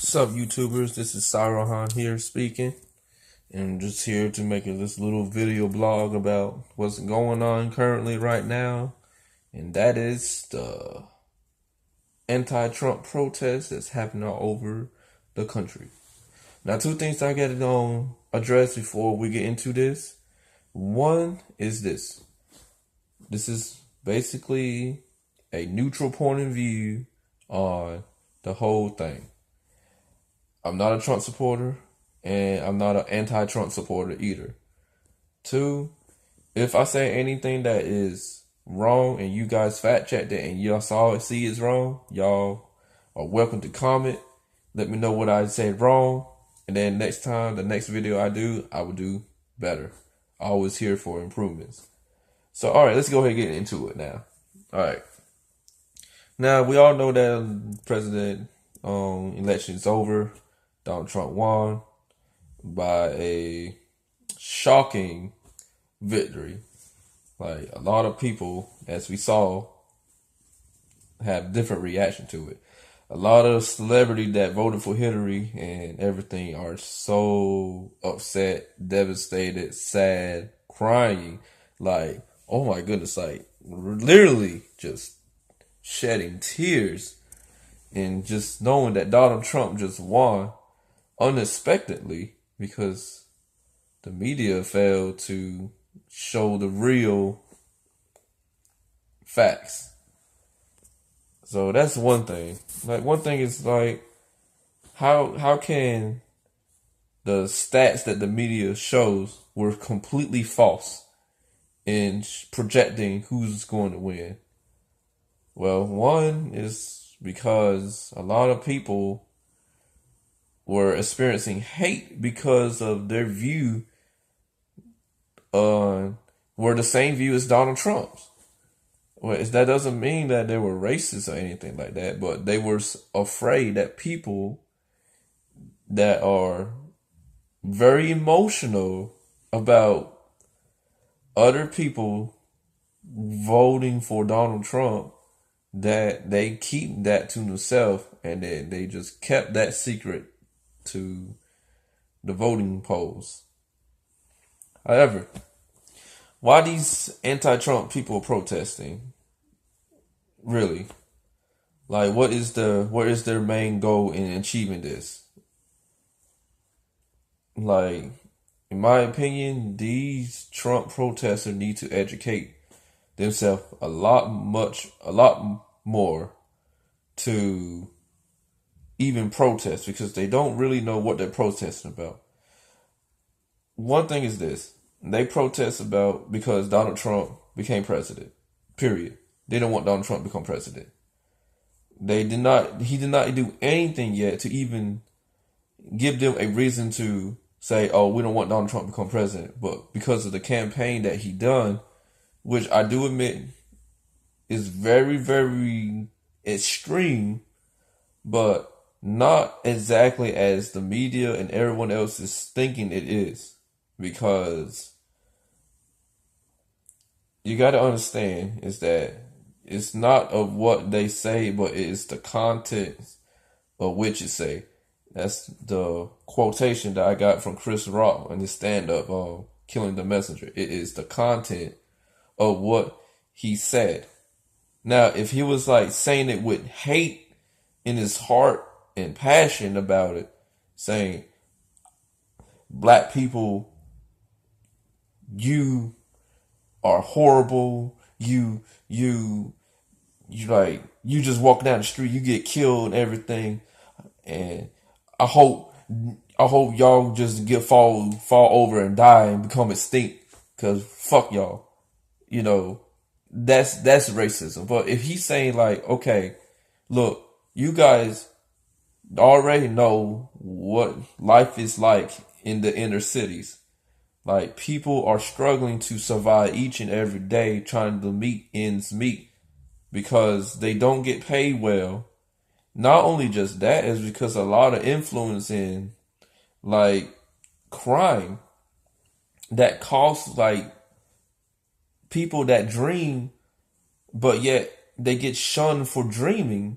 What's up, YouTubers? This is Cyrohan here speaking, and just here to make this little video blog about what's going on currently right now, and that is the anti-Trump protest that's happening all over the country. Now, two things I got to address before we get into this. One is this. This is basically a neutral point of view on the whole thing. I'm not a Trump supporter, and I'm not an anti-Trump supporter either. Two, if I say anything that is wrong and you guys fact checked it and y'all see it's wrong, y'all are welcome to comment. Let me know what I said wrong, and then next time, the next video I do, I will do better. Always here for improvements. So, all right, let's go ahead and get into it now. All right. Now, we all know that president election is over. Donald Trump won by a shocking victory. Like, a lot of people, as we saw, have different reaction to it. A lot of celebrities that voted for Hillary and everything are so upset, devastated, sad, crying. Like, oh my goodness, like, literally just shedding tears and just knowing that Donald Trump just won unexpectedly because the media failed to show the real facts. So that's one thing. Like, one thing is like, how can the stats that the media shows were completely false in projecting who's going to win? Well, one is because a lot of people were experiencing hate because of their view were the same view as Donald Trump's. Well, that doesn't mean that they were racist or anything like that, but they were afraid that people that are very emotional about other people voting for Donald Trump, that they keep that to themselves, and then they just kept that secret to the voting polls. However, why these anti-Trump people protesting? Really? Like, what is their main goal in achieving this? Like, in my opinion, these Trump protesters need to educate themselves a lot more to even protest, because they don't really know what they're protesting about. One thing is this. They protest about because Donald Trump became president. Period. They don't want Donald Trump to become president. He did not do anything yet to even give them a reason to say, oh, we don't want Donald Trump to become president. But because of the campaign that he done, which I do admit is very, very extreme, but not exactly as the media and everyone else is thinking it is. Because you got to understand is that it's not of what they say, but it is the content of which it say. That's the quotation that I got from Chris Rock in his stand-up, Killing the Messenger. It is the content of what he said. Now, if he was like saying it with hate in his heart and passion about it, saying, black people, you are horrible, you just walk down the street, you get killed and everything, and I hope y'all just fall over and die and become extinct, cause fuck y'all. You know, that's racism. But if he's saying like, okay, look, you guys already know what life is like in the inner cities. Like, people are struggling to survive each and every day, trying to meet ends meet because they don't get paid well. Not only just that, is because a lot of influence in like crime that costs like people that dream, but yet they get shunned for dreaming,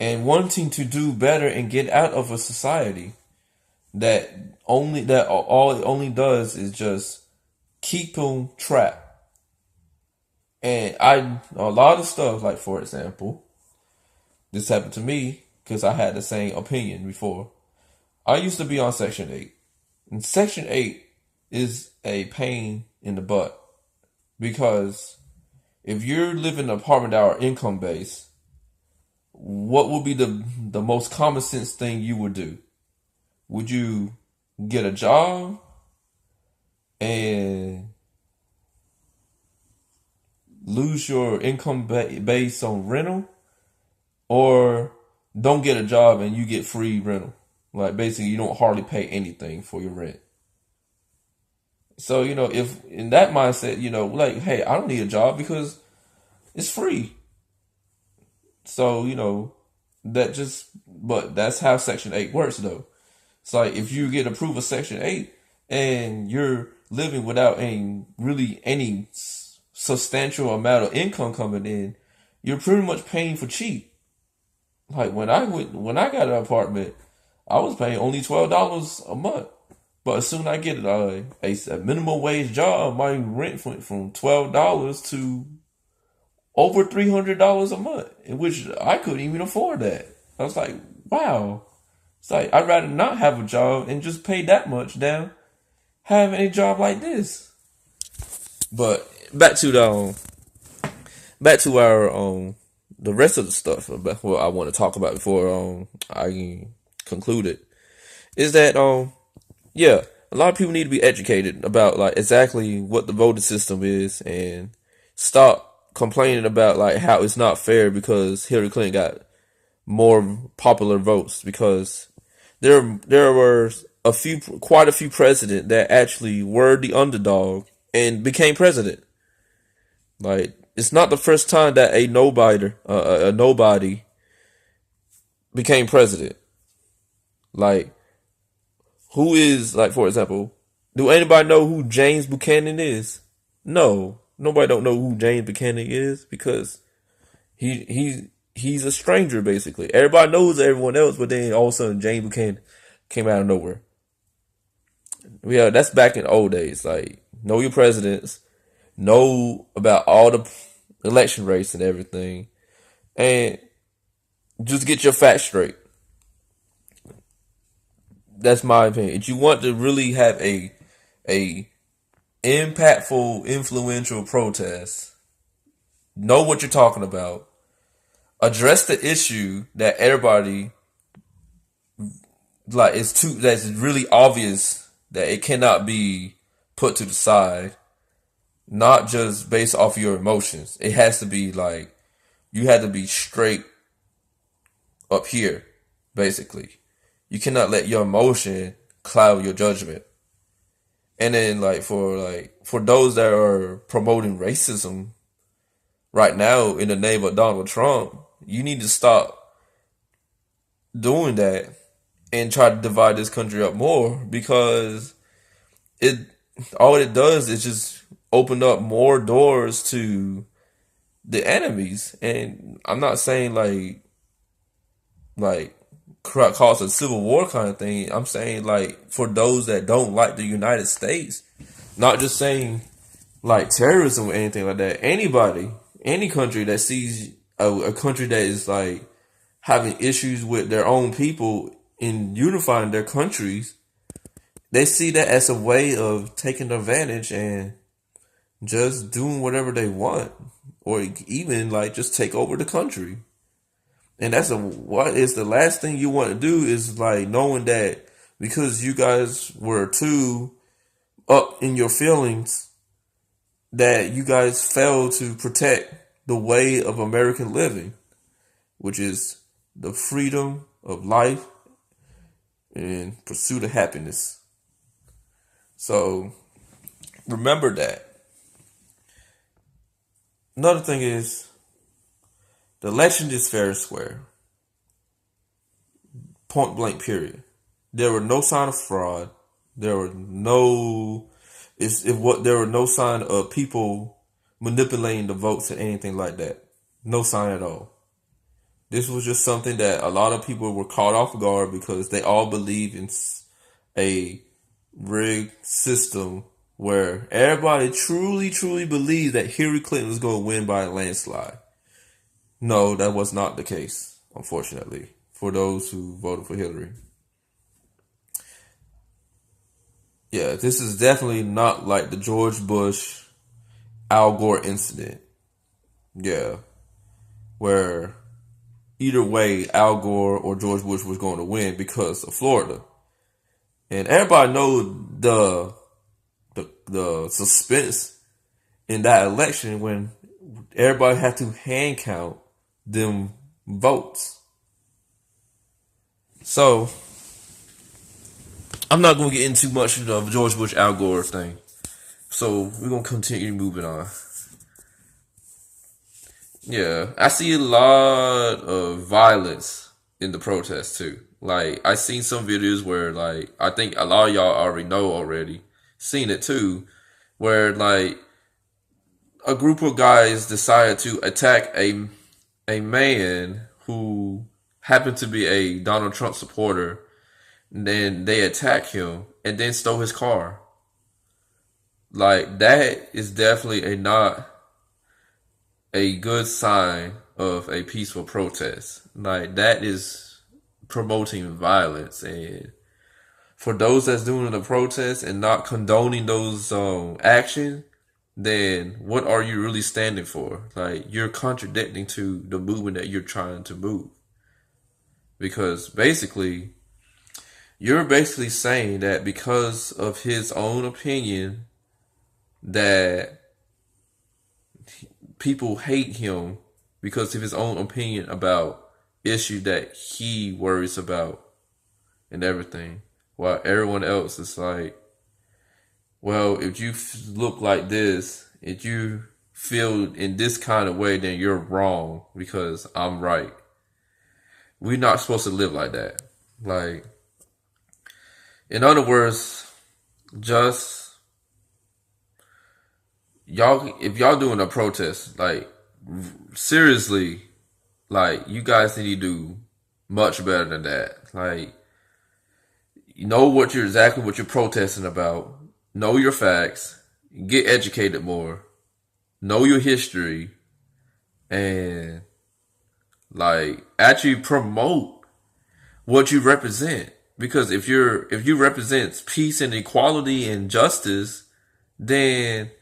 and wanting to do better and get out of a society that all it only does is just keep them trapped. And a lot of stuff, like for example, this happened to me because I had the same opinion before. I used to be on Section 8. And Section 8 is a pain in the butt because if you're living in an apartment that are income based, what would be the most common sense thing you would do? Would you get a job and lose your income based on rental, or don't get a job and you get free rental? Like basically you don't hardly pay anything for your rent. So, if in that mindset, like, hey, I don't need a job because it's free. So, but that's how Section 8 works though. It's like if you get approved of Section 8 and you're living without any substantial amount of income coming in, you're pretty much paying for cheap. Like when I got an apartment, I was paying only $12 a month. But as soon as I get a minimum wage job, my rent went from $12 to over $300 a month, in which I couldn't even afford that. I was like, wow. It's like I'd rather not have a job and just pay that much than have a job like this. But back to our the rest of the stuff about what I want to talk about before I conclude it is that yeah, a lot of people need to be educated about like exactly what the voting system is and stop complaining about like how it's not fair because Hillary Clinton got more popular votes, because there were quite a few presidents that actually were the underdog and became president. Like it's not the first time that a nobody became president. Like who is, like, for example, do anybody know who James Buchanan is? No, nobody don't know who James Buchanan is because he's a stranger basically. Everybody knows everyone else, but then all of a sudden James Buchanan came out of nowhere. Yeah, that's back in the old days. Like, know your presidents, know about all the election race and everything, and just get your facts straight. That's my opinion. If you want to really have a impactful, influential protest, know what you're talking about. Address the issue that everybody that's really obvious that it cannot be put to the side. Not just based off your emotions. It has to be like you have to be straight up here, basically. You cannot let your emotion cloud your judgment. And then for those that are promoting racism right now in the name of Donald Trump, you need to stop doing that and try to divide this country up more, because all it does is just open up more doors to the enemies. And I'm not saying like cause a civil war kind of thing. I'm saying like for those that don't like the United States, not just saying like terrorism or anything like that. Anybody, any country that sees a country that is like having issues with their own people in unifying their countries, they see that as a way of taking advantage and just doing whatever they want, or even like just take over the country. And what is the last thing you want to do is like knowing that because you guys were too up in your feelings that you guys failed to protect the way of American living, which is the freedom of life and pursuit of happiness. So remember that. Another thing is the election is fair and square. Point blank period. There were no sign of fraud. There were no sign of people manipulating the votes or anything like that. No sign at all. This was just something that a lot of people were caught off guard because they all believe in a rigged system where everybody truly, truly believed that Hillary Clinton was going to win by a landslide. No, that was not the case, unfortunately, for those who voted for Hillary. Yeah, this is definitely not like the George Bush Al Gore incident. Yeah, where either way, Al Gore or George Bush was going to win because of Florida. And everybody knows the suspense in that election when everybody had to hand count them votes. So I'm not going to get into much of the George Bush Al Gore thing. So we're going to continue moving on. Yeah, I see a lot of violence in the protests too. Like I seen some videos where like I think a lot of y'all already know already seen it too, where like a group of guys decided to attack a man who happened to be a Donald Trump supporter. And then they attack him and then stole his car. Like that is definitely not a good sign of a peaceful protest. Like that is promoting violence, and for those that's doing the protest and not condoning those actions, then what are you really standing for? Like you're contradicting to the movement that you're trying to move. Because you're basically saying that because of his own opinion that people hate him because of his own opinion about issues that he worries about and everything, while everyone else is like, well, if you look like this, if you feel in this kind of way, then you're wrong because I'm right. We're not supposed to live like that. Like, in other words, just y'all, if y'all doing a protest, like seriously, like you guys need to do much better than that. Like, you know what you're protesting about. Know your facts. Get educated more. Know your history, and like actually promote what you represent. Because if you represent peace and equality and justice, then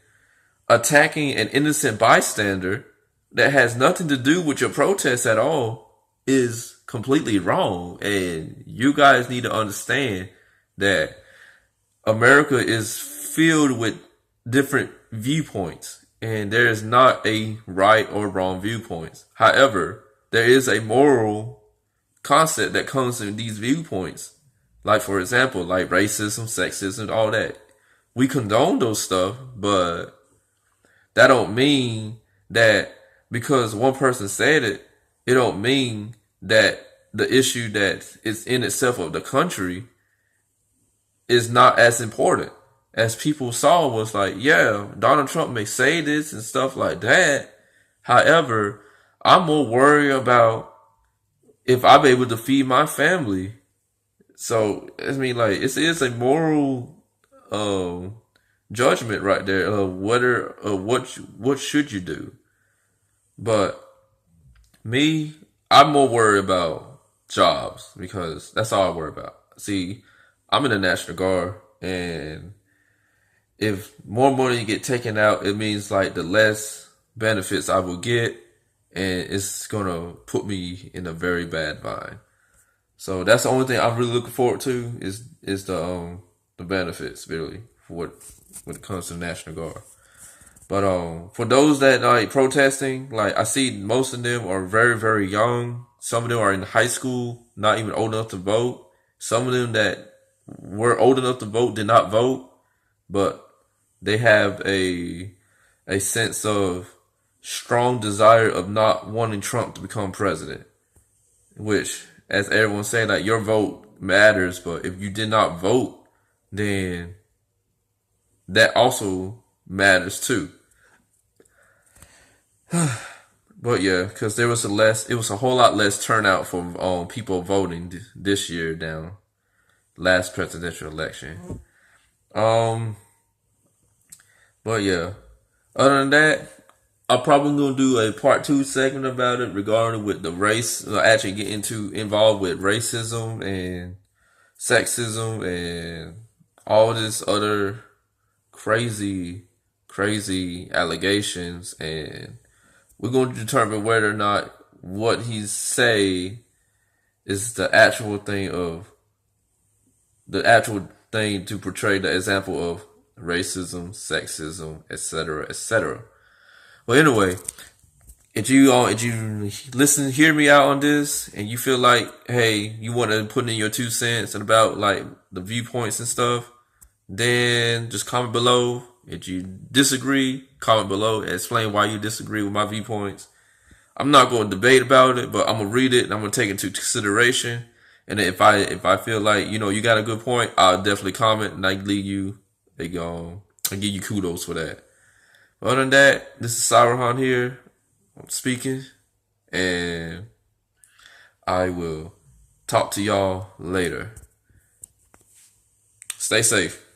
attacking an innocent bystander that has nothing to do with your protest at all is completely wrong. And you guys need to understand that America is filled with different viewpoints, and there is not a right or wrong viewpoints. However, there is a moral concept that comes in these viewpoints. Like, for example, like racism, sexism, all that. We condone those stuff, but that don't mean that because one person said it, it don't mean that the issue that is in itself of the country is not as important. As people saw was like, yeah, Donald Trump may say this and stuff like that. However, I'm more worried about if I'm able to feed my family. So, I mean, like, it is a moral judgment right there of whether what should you do. But me, I'm more worried about jobs because that's all I worry about. See, I'm in the National Guard, and if more money get taken out, it means like the less benefits I will get, and it's gonna put me in a very bad bind. So that's the only thing I'm really looking forward to is the benefits really for what when it comes to the National Guard. But for those that like protesting, like I see most of them are very, very young. Some of them are in high school, not even old enough to vote. Some of them that were old enough to vote did not vote, but they have a sense of strong desire of not wanting Trump to become president. Which, as everyone's saying, like your vote matters, but if you did not vote, then that also matters too. But yeah, because it was a whole lot less turnout for people voting this year than last presidential election. Um, but yeah, other than that, I'm probably gonna do a part two segment about it regarding with the race. Actually, get into involved with racism and sexism and all this other crazy, crazy allegations, and we're going to determine whether or not what he's say is the actual thing to portray the example of racism, sexism, etc., etc. Well, anyway, if you listen, hear me out on this, and you feel like, hey, you want to put in your 2 cents and about like the viewpoints and stuff, then just comment below. If you disagree, comment below and explain why you disagree with my viewpoints. I'm not going to debate about it, but I'm gonna read it and I'm gonna take it into consideration. And if I feel like you got a good point, I'll definitely comment and I leave you I give you kudos for that. But other than that, this is Cyrohan here. I'm speaking, and I will talk to y'all later. Stay safe.